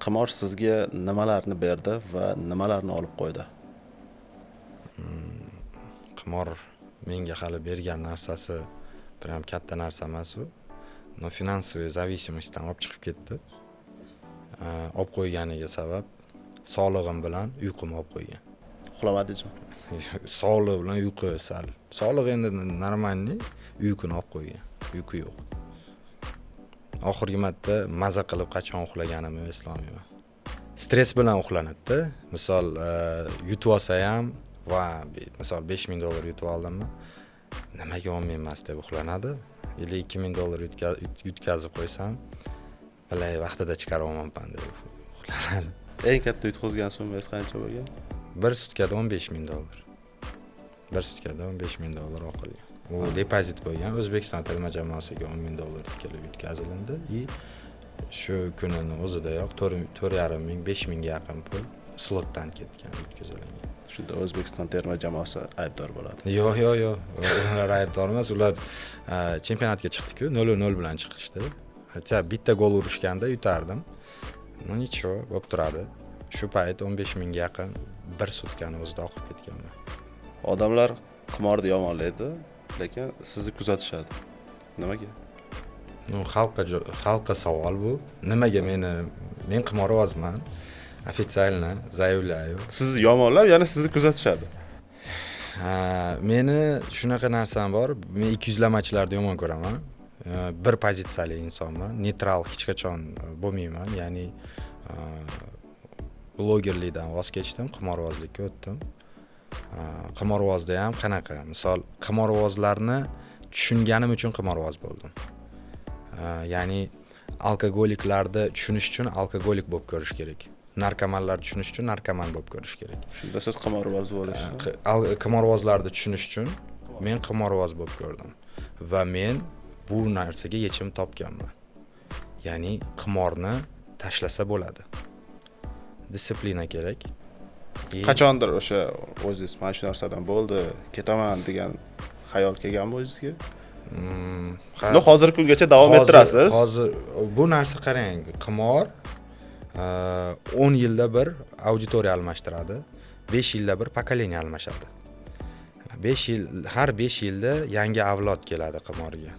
qimor sizga nimalarni berdi va nimalarni olib qo'ydi? Qimor menga hali bergan narsasi prям katta narsa emas u. No finansoviy зависимостьdan olib chiqib ketdi. Olib qo'yganiga sabab sog'lig'im bilan uyqum olib qo'ygan. Uxlamadingizmi? Sog'liq bilan uyqu sal. Sog'liq endi normalniy, uyquni olib qo'ygan. Uyqu yo'q. Oxirgi marta maza qilib qachon uxlaganimni eslolmayman. Stress bilan uxlanadi-da. Misol, yutib olsa ham va misol $5000 yutib oldimmi? Nimaga olmayman deb uxlanadi. Или $2000 yutkazib qo'ysam, balay vaqtida chiqarib olmayman deb uxlanadi. Eng katta yutqizgan summangiz qancha bo'lgan? Bir sutkada $15000. Bir sutkada $15000 oqilgan. U depozit bo'lgan. O'zbekiston terma jamoasiga $10000 kelib yutkazildi. И shu kunning o'zidayoq 4,5 ming, 5 mingga yaqin pul slotdan ketgan, yutkazilgan. Shunda O'zbekiston terma jamoasi aybdor bo'ladi. Yo'q. Ular aybdor emas. Ular chempionatga chiqdi-ku, 0-0 bilan chiqishdi. Hatto bitta gol urishganda yutardim. Nechho, bo'lib turadi. Shu payt 15 mingga yaqin bir sutkani o'zida oqib ketganman. Odamlar qimorni yomonlaydi, lekin sizni kuzatishadi. Nimaga? Xalqqa savol bu. Nimaga men qimorbozman? Официально заявляю. Sizni yomonlab, yana sizni kuzatishadi. Meni shunaqa narsam bor. Men 200lamachilarni yomon ko'raman. Bir pozitsiyali insonman. Neytral hech qachon bo'lmayman. Ya'ni blogerlikdan voz kechdim, qimorbozlikka o'tdim. Qimorbozda ham qanaqa? Misol, qimorbozlarni tushunganim uchun qimorboz bo'ldim. Ya'ni alkogoliklarni tushunish uchun alkogolik bo'lib ko'rish kerak. Narkomanlarni tushunish uchun narkoman bo'lib ko'rish kerak. Shunda siz qimorboz bo'ldingiz. Qimorbozlarni tushunish uchun men qimorboz bo'lib ko'rdim va men bu narsaga yechim topganman. Ya'ni qimorni tashlasa bo'ladi. Disiplina kerak. Qachondir o'sha o'zingiz mana shu narsadan bo'ldi, ketaman degan xayol kelganmi o'zingizga? Hozirgi kungacha davom ettirasiz. Hozir bu narsa qarang, qimor 10 yilda bir auditoriya almashtiradi, 5 yilda bir pokoleniya almashadi. 5 yil, har 5 yilda yangi avlod keladi qimorga.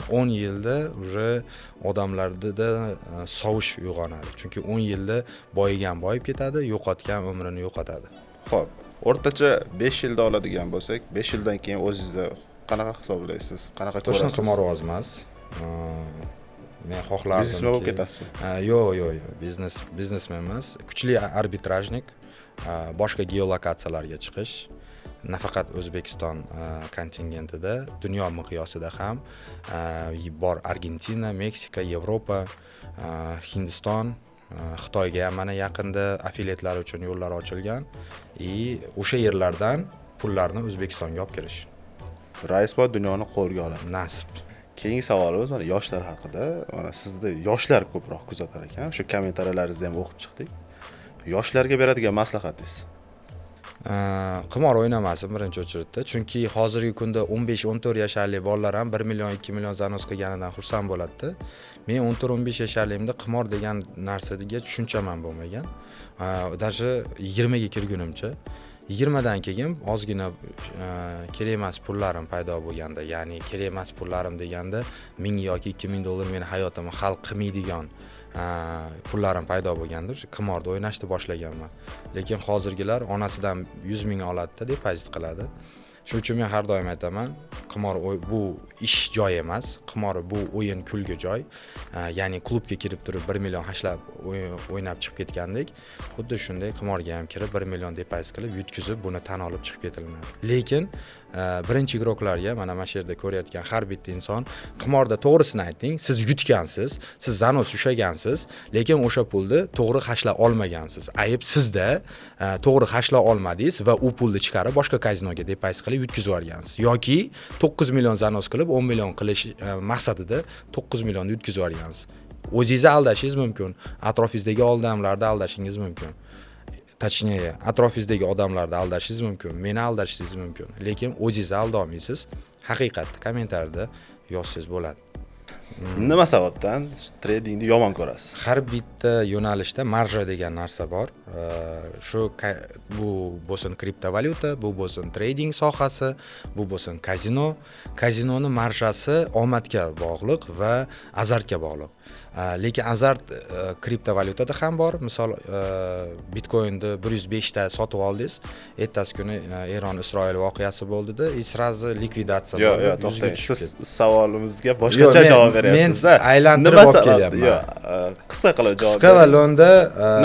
10 yilda uje odamlarda sovush uyg'onadi. Chunki 10 yilda boyigan boyib ketadi, yo'qotgan umrini yo'qotadi. Xo'p, o'rtacha 5 yilda oladigan bo'lsak, 5 yildan keyin o'zingizni qanaqa hisoblaysiz? Qanaqa ko'rasiz? To'g'ri qimorboz emas. Men xohlardim. Biznesmen bo'lib ketasizmi? Yo'q, biznesmen emas. Kuchli arbitrajnik, boshqa geolokatsiyalarga chiqish, nafaqat O'zbekiston kontingentida, dunyo miqyosida ham bor. Argentina, Meksika, Yevropa, Hindiston, Xitoyga ham mana yaqinda affiliatlar uchun yo'llar ochilgan. O'sha yerlardan pullarni O'zbekistonga olib kirish. Rais bor dunyoni qo'lga oladi. Nasib. Keyingi savolimiz mana yoshlar haqida. Mana sizni yoshlar ko'proq kuzatar ekan. Shu kommentariyalaringizni ham o'qib chiqdik. Yoshlarga beradigan maslahatingiz? Qimor o'ynamasin birinchi o'chiritda. Chunki hozirgi kunda 15-14 yoshli bolalar ham 1 million, 2 million zanos qilganidan xursand bo'ladi. Men 14-15 yoshligimda qimor degan narsaga tushunchaman bo'lmagan. Даже 20 ga kirgunimcha 20 dan keyin ozgina kerak emas pullarim paydo bo'lganda, ya'ni kerak emas pullarim deganda 1000 yoki $2000 meni hayotimni hal qilmaydigan pullarim paydo bo'lganda qimorda o'ynashni boshlaganman. Lekin hozirgilar onasidan 100 ming oladi-da, depozit qiladi. Shuning uchun men har doim aytaman, qimor bu ish joyi emas, qimor bu o'yin kulgi joy. Ya'ni klubga kirib turib 1 million hashlab o'ynab chiqib ketgandek, xuddi shunday qimorga ham kirib 1 million depozit qilib yutkizib buni tan olib chiqib ketilinadi. Lekin birinchi igroklarga mana shu yerda ko'rayotgan har bitta inson qimorda to'g'risini ayting, siz yutgansiz, siz zanos ushlagansiz, lekin o'sha pulni to'g'ri hashla olmagansiz. Ayb sizda, to'g'ri hashla olmadingiz va u pulni chiqarib boshqa kazinoga depozit qilib yutkazib yuborgansiz. Yoki 9 million zanos qilib 10 million qilish maqsadida 9 millionni yutkazib yuborgansiz. O'zingizni aldashingiz mumkin, atrofingizdagi odamlarni aldashingiz mumkin. Точнее, atrofingizdagi odamlarni aldashingiz mumkin, meni aldashingiz mumkin. Lekin o'zingizni alda olmaysiz. Haqiqatni kommentariyada yozsangiz bo'ladi. Nima sababdan tradingni yomon ko'rasiz? Har bitta yo'nalishda marja degan narsa bor. Bu bo'lsin kriptovalyuta, bu bo'lsin trading sohasi, bu bo'lsin kazino. Kazinoni marjasi omadga bog'liq va azartga bog'liq. Lekin azart kriptovalyutada ham bor. Misol Bitcoin'ni 105 ta sotib oldingiz, ertasi kuni Eron-Isroil voqeasi bo'ldida, srazi likvidatsiya bo'ldi. Yo'q, to'xtang. Siz savolimizga boshqacha javob beryapsiz. Men aylantirib olib kelyapman. Yo'q, qisqa qilib javob. Qisqa va lo'nda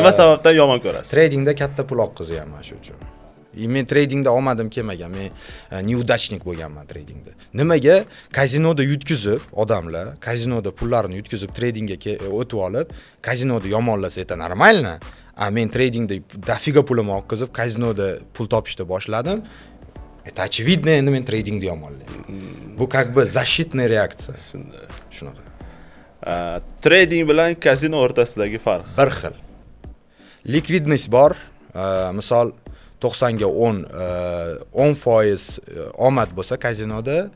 nima sababdan yomon ko'rasiz? Tradingda katta pul oqqizyapman shu uchun. Men tradingda omadim kelmagan. Men neudachnik bo'lganman tradingda. Nimaga? Kazinoda yutkizib, odamlar kazinoda pullarini yutkizib tradingga o'tib olib, kazinoda yomonlasa это нормально. Men tradingda dafiga pulimni oqqizib, kazinoda pul topishni boshladim. Это очевидно, endi men tradingni yomonlayman. Bu как бы защитная реакция. Shunaqa. Trading bilan kazino o'rtasidagi farq bir xil. Likvidность bor. Misol 90 ga 10% omad bo'lsa kazinoda,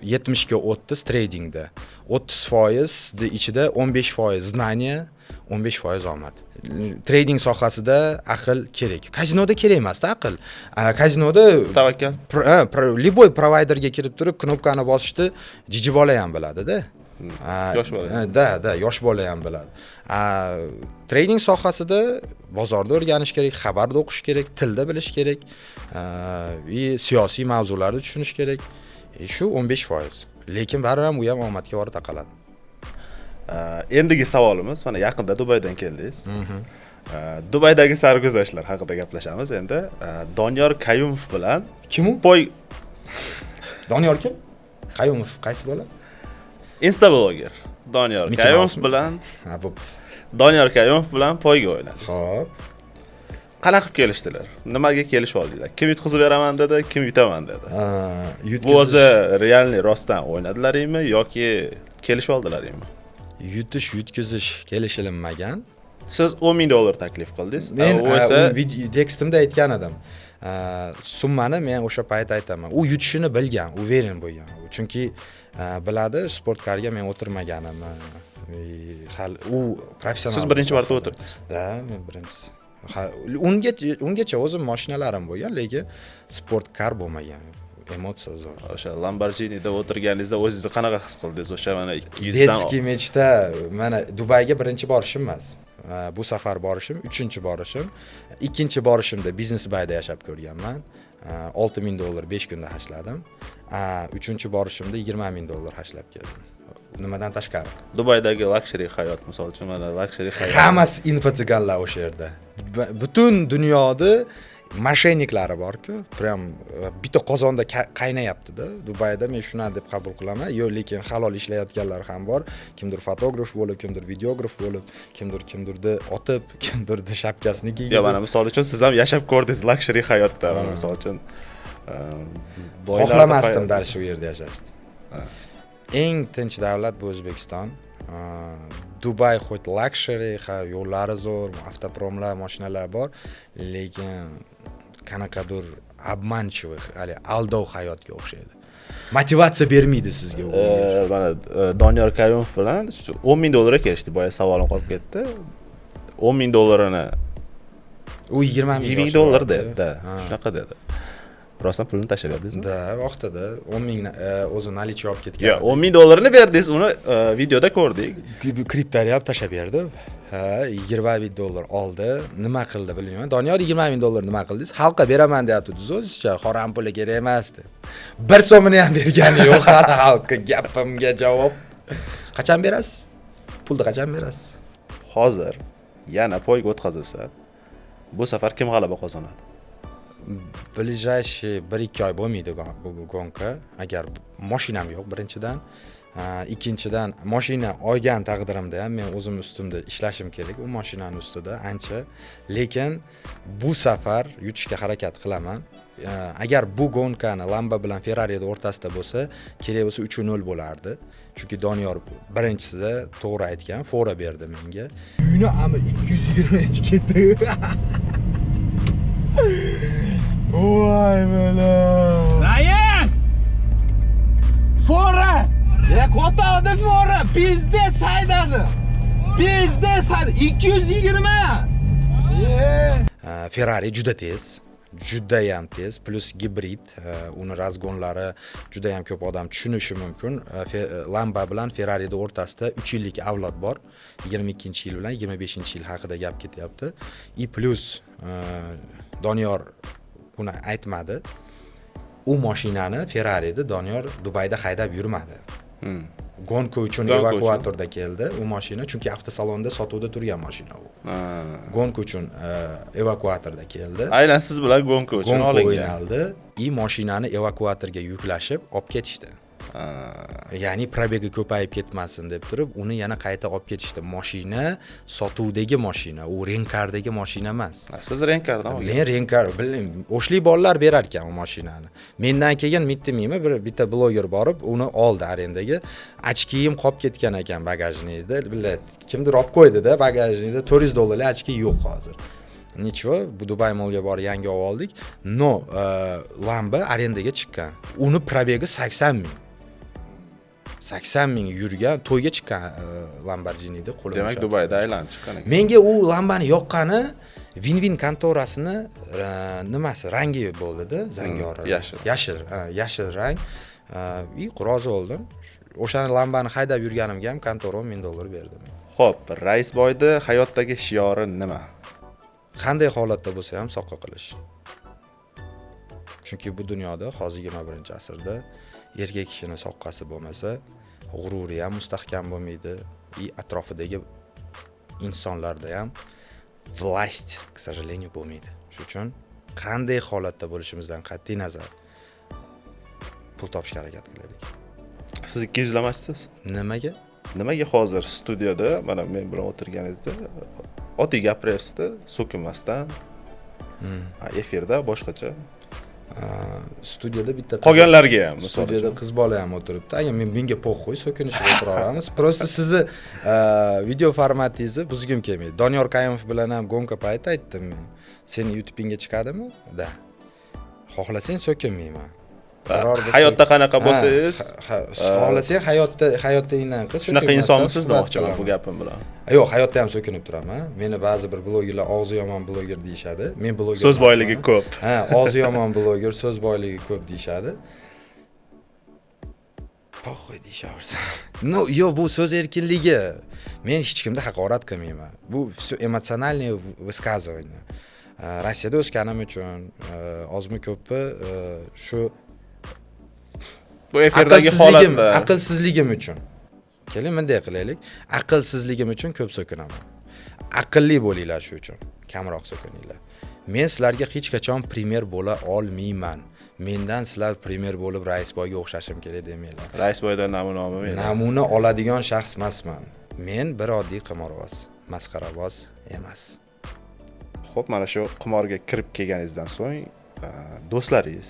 70 ga 30 tradingda. 30% ichida 15% знание, 15% omad. Trading sohasida aql kerak. Kazinoda kerak emas-da aql. Kazinoda tavakkal. Любой provayderga kirib turib knopkani bosishni jiji bola ham biladi-da. Yosh bola. Da, yosh bola ham biladi. Trading sohasida bozorda o'rganish kerak, xabarda o'qish kerak, tilda bilish kerak, siyosiy mavzularni tushunish kerak. Shu 15%. Lekin baribir ham u ham omadga borib taqaladi. Endigi savolimiz, mana yaqinda Dubaydan keldingiz. Dubaydagi sarguzashtlar haqida gaplashamiz endi. Doniyor Qayumov bilan kim u? Doniyor kim? Qayumov qaysi bola? Insta bloger. Doniyor Qayumov bilan bo'pti. Doniyor Qayumov bilan poyga o'ynadi. Xo'p. Qanaqa qilib kelishdilar? Nimaga kelishib oldilar? Kim yutqizib beraman dedi, kim yutaman dedi. Bu o'zi realniy rostdan o'ynadilaringmi yoki kelishib oldilaringmi? Yutkizish kelishilmagan. Siz $10,000 taklif qildingiz. Men tekstimda aytgan edim. Summani men o'sha payt aytaman. U yutishini bilgan, u veren bo'lgan. Chunki biladi, sportkarga men o'tirmaganimni. Hali u professional. Siz birinchi marta o'tirdingiz. Da, men birinchisi. Ungacha o'zim mashinalarim bo'lgan, lekin sportkar bo'lmagan. Emotsiya zo'r. O'sha Lamborghini'da o'tirganingizda o'zingizni qanaqa his qildingiz? O'sha mana 200 dan Detskiy mechda mana Dubayga birinchi borishim emas. Bu safar borishim, 3-chi borishim. 2-chi borishimda Business Bayda yashab ko'rganman. $6,000 5 kunda hashladim. 3-chi borishimda $20,000 hashlab keldim. Nimadan tashqari? Dubaydagi luxury hayot, misol uchun mana luxury hayot. Hammasi infotsiganlar o'sha yerda. Butun dunyoda masheniklari bor-ku, prям bitta qozonda qaynayapti-da. Dubayda men shuna deb qabul qilaman. Yo'q, lekin halol ishlayotganlar ham bor. Kimdir fotograf bo'lib, kimdir videograf bo'lib, kimdirni otib, kimdirni shapkasini kiygizib. Yo, mana misol uchun siz ham yashab ko'rdingiz luxury hayotda. Mana misol uchun xohlamasdim dal shu yerda yashashni. Eng tinch davlat bu O'zbekiston. Dubay xo't luxury, yo'llari zo'r, avtopromlar, mashinalar bor, lekin qanaqadir obmanchiv, hali aldov hayotga o'xshaydi. Motivatsiya bermaydi sizga u. Mana Doniyor Qayumov bilan $10,000 kelishdi, boya savolim qolib ketdi. $10,000ni u $20,000 dedi. Shunaqa dedi. Rostdan pulni tashlab berdingizmi? Da, vaqtida 10,000 o'zi nalichi olib ketgan. Yo'q, $10,000ni berdingiz, uni videoda ko'rdik. Kriptariya ham tashlab berdi. $20,000 oldi. Nima qildi bilmayman. Doniyor $20,000 nima qildingiz? Xalqqa beraman deyapti-siz o'zizcha, harom puli kerak emas deb. 1 so'mini ham bergani yo'q hali xalqqa. Gapimga javob. Qachon berasiz? Pulni qachon berasiz? Hozir yana poyga o'tkazilsa, bu safar kim g'alaba qozonadi? Ближайший 1-2 oy bo'lmaydi bu gonka. Agar mashinam yo'q birinchidan, ikkinchidan mashina olgan taqdirimda ham men o'zim ustimda ishlashim kerak, u mashinani ustida ancha. Lekin bu safar yutishga harakat qilaman. Agar bu gonkani Lamba bilan Ferrari o'rtasida bo'lsa, kerak bo'lsa 3-0 bo'lardi. Chunki Doniyor birinchisida to'g'ri aytgan, fora berdi menga. Uyni ama 220 ketdi. Voy bolam. Rais! Fora! Kotadi fora, pizdes haydadi. Pizdes haydadi. 220. Ferrari juda tez. Judayam tez, plus gibrid, uni razgonlari juda ham ko'p odam tushunishi mumkin. Lamba bilan Ferrari'da o'rtasida 3 yillik avlod bor. 22-yil bilan 25-yil haqida gap ketyapti. Plus Doniyor buni aytmadi. U mashinani Ferrari'da Doniyor Dubayda haydab yurmadi. Gonka uchun evakuatorda keldi u mashina, chunki avtosalonda sotuvda turgan mashina u. Gonka uchun evakuatorda keldi. Aynan siz bilan gonka uchun olingan. O'ynaldi. Mashinani evakuatorga yuklashib olib ketishdi. Ya'ni probegi ko'payib ketmasin deb turib, uni yana qayta olib ketishdi. Mashina sotuvdagi mashina, u renkardagi mashina emas. Siz renkardan olgan. Men renkar, bilmayman, o'shli bolalar berar ekan u mashinani. Mendan keyin bitta bloger borib, uni oldi arendaga. Ochkiyim qolib ketgan ekan bagajnikda. Billat, kimdir olib qo'ydi-da bagajnikda. $400 ochki yo'q hozir. Nicho, bu Dubai Mallga borib yangi oldik. Lamba arendaga chiqqan. Uni probegi 80 ming yurgan, to'yga chiqqan Lamborghini'da qo'lga. Demak, Dubayda aylanib chiqqan ekan. Menga u Lambani yoqqani Win-Win kontorasini nimasi, rangi bo'ldi-da, zangori. Yashil rang. Rozi bo'ldim. O'shani Lambani haydab yurganimga ham kontora $1000 berdi. Xo'p, Raisboyda hayotdagi shiori nima? Qanday holatda bo'lsa ham soqqa qilish. Chunki bu dunyoda hozir 21-asrda erkak kishining soqqasi bo'lmasa, g'ururi ham mustahkam bo'lmaydi, atrofidagi insonlarda ham власть, к сожалению, bo'lmaydi. Shuning uchun qanday holatda bo'lishimizdan qat'iy nazar pul topishga harakat qilaylik. Siz 200 lamachsiz? Nimaga? Nimaga hozir studiyada mana men bilan o'tirganingizda oddiy gapiryapsiz-da, so'kinmasdan. Efirda boshqacha. Studiyada bitta qolganlarga ham studiyada qiz bola ham o'tiribdi. Agar menga po'xo'y so'kinishib o'tiraveramiz. Просто sizni video formatingizni buzgim kelmaydi. Doniyor Qayumov bilan ham gonka payti aytdim men. Seni YouTube'ingga chiqadimi? Da. Xohlasang so'kinmayman. Hayotda qanaqa bo'lsangiz, xohlasang hayotdagingdan qil. Shunaqa insonmisiz demoqchiman bu gapim bilan. Yo'q, hayotda ham so'kinib turaman. Meni ba'zi bir blogerlar og'zi yomon bloger deyshadi. Men bloger. So'z boyligi ko'p. Og'zi yomon bloger, so'z boyligi ko'p deyshadi. Po'xo'y deyishaversa. Yo'q, bu so'z erkinligi. Men hech kimga haqorat qilmayman. Bu emotsionalniy высказывание. Rossiyada o'sganim uchun ozmi ko'pi shu bu efirdagi holatda aqlsizligim uchun. Keling, bunday qilaylik. Aqlsizligim uchun ko'p so'kinaman. Aqlli bo'linglar shu uchun. Kamroq so'kininglar. Men sizlarga hech qachon primer bo'la olmayman. Mendan sizlar primer bo'lib Raisboyga o'xshashim kerak demanglar. Raisboydan namuna olmayman. Namuna oladigan shaxs emasman. Men bir oddiy qimorboz, masxaraboz emas. Xo'p, mana shu qimorga kirib kelganingizdan so'ng do'stlaringiz,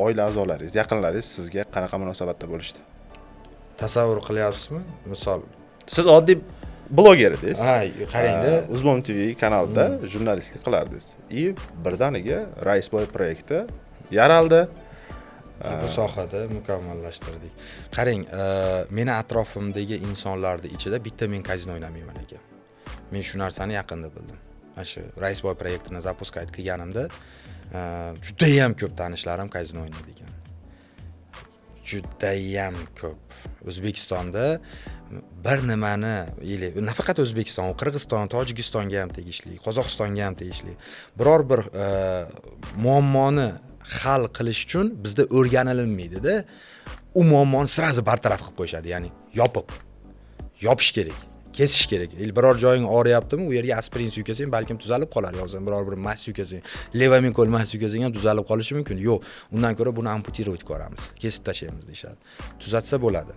oila a'zolaringiz, yaqinlaringiz sizga qanaqa munosabatda bo'lishdi? Tasavvur qilyapsizmi? Misol, siz oddiy bloger edingiz. Qarangda, Uzmon TV kanalida jurnalistlik qilardingiz. Birdaniga Raisboy proyekti yaraldi. Bu sohada mukammallashtirdik. Qarang, meni atrofimdagi insonlarning ichida bitta men kazino o'ynamayman ekan. Men shu narsani yaqinda bildim. Mana shu Raisboy proyektini zapuskayt qilganimda juda ham ko'p tanishlarim kazino o'ynaydi ekan. Juda ham ko'p. O'zbekistonda bir nimani, nafaqat O'zbekiston, Qirg'iziston, Tojikistonga ham tegishli, Qozog'istonga ham tegishli. Biror bir muammoni hal qilish uchun bizda o'rganilmaydi-da. U muammoni sirazi bartaraf qilib qo'yishadi, ya'ni yopish kerak. Kesish kerak. Biror joying og'riyaptimi, u yerga aspirin suykasang balkim tuzalib qolar, yoki biror bir mas suykasang, levamikol mas suykasang ham tuzalib qolishi mumkin. Yo'q, undan ko'ra buni amputirovat ko'ramiz, kesib tashlaymiz deyshadi. Tuzatsa bo'ladi.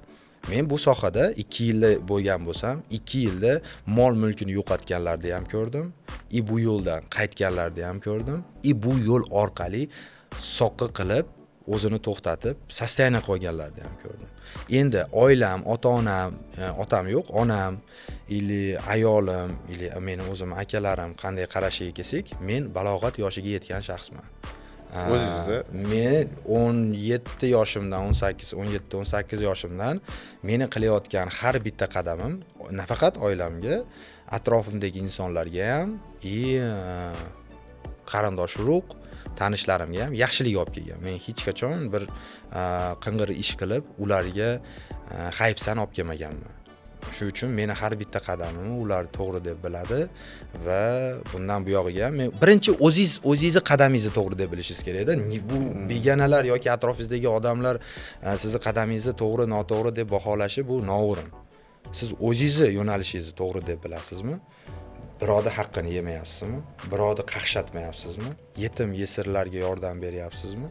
Men bu sohada 2 yilda bo'lgan bo'lsam, 2 yilda mol-mulkini yo'qotganlarni ham ko'rdim, bu yo'ldan qaytganlarni ham ko'rdim, bu yo'l orqali soqqa qilib o'zini to'xtatib, sostoyaniya qo'yganlarni ham ko'rdim. Endi oilam, ota-onam, otam yo'q, onam, ayolim, meni o'zim akalarim qanday qarashiga kelsak, men balog'at yoshiga yetgan shaxsman. O'zingiz? Men 17 yoshimdan 17-18 yoshimdan meni qilayotgan har bitta qadamim nafaqat oilamga, atrofimdagi insonlarga ham, qarindosh urug', tanishlarimga ham yaxshilik olib kelgan. Men hech qachon bir qing'ir ish qilib ularga hayfsan olib kelmaganman. Shuning uchun meni har bitta qadamimni ular to'g'ri deb biladi va bundan buyog'iga men birinchi o'zingizni qadamingizni to'g'ri deb bilishingiz kerak-da. Bu begonalar yoki atrofingizdagi odamlar sizni qadamingizni to'g'ri, noto'g'ri deb baholashi bu noo'rin. Siz o'zingizni yo'nalishingizni to'g'ri deb bilasizmi? Birovni haqqini yemayapsizmi? Birovni qaqshatmayapsizmi? Yetim yesirlarga yordam beryapsizmi?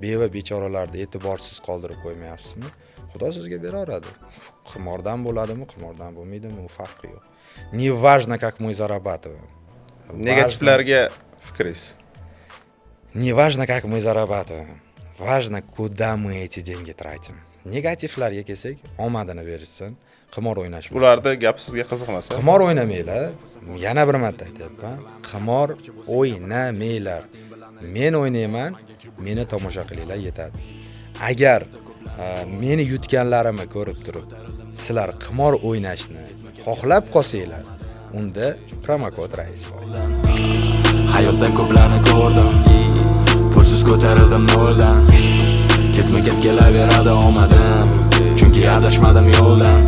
Beva bechoralarni e'tiborsiz qoldirib qo'ymayapsizmi? Xudo sizga beraveradi. Qimordan bo'ladimi, qimordan bo'lmaydimi, u farqi yo'q. Не важно, как мы зарабатываем. Negativlarga fikringiz? Не важно, как мы зарабатываем. Важно, куда мы эти деньги тратим. Negativlarga kelsak, omadini berishsin, qimor o'ynashmaysin. Ularda gap sizga qiziqmasa? Qimor o'ynamanglar. Yana bir marta aytyapman. Qimor o'ynamanglar. Men o'ynayman, meni tomosha qilinglar yetadi. Agar meni yutganlarimni ko'rib turib, sizlar qimor o'ynashni xohlab qolsanglar, unda promokod rais bor. Hayotda ko'plarni ko'rdim. Pulsiz ko'tarildim noldan. Ketma-ket kelaveradi omadim. Chunki adashmadim yo'ldan.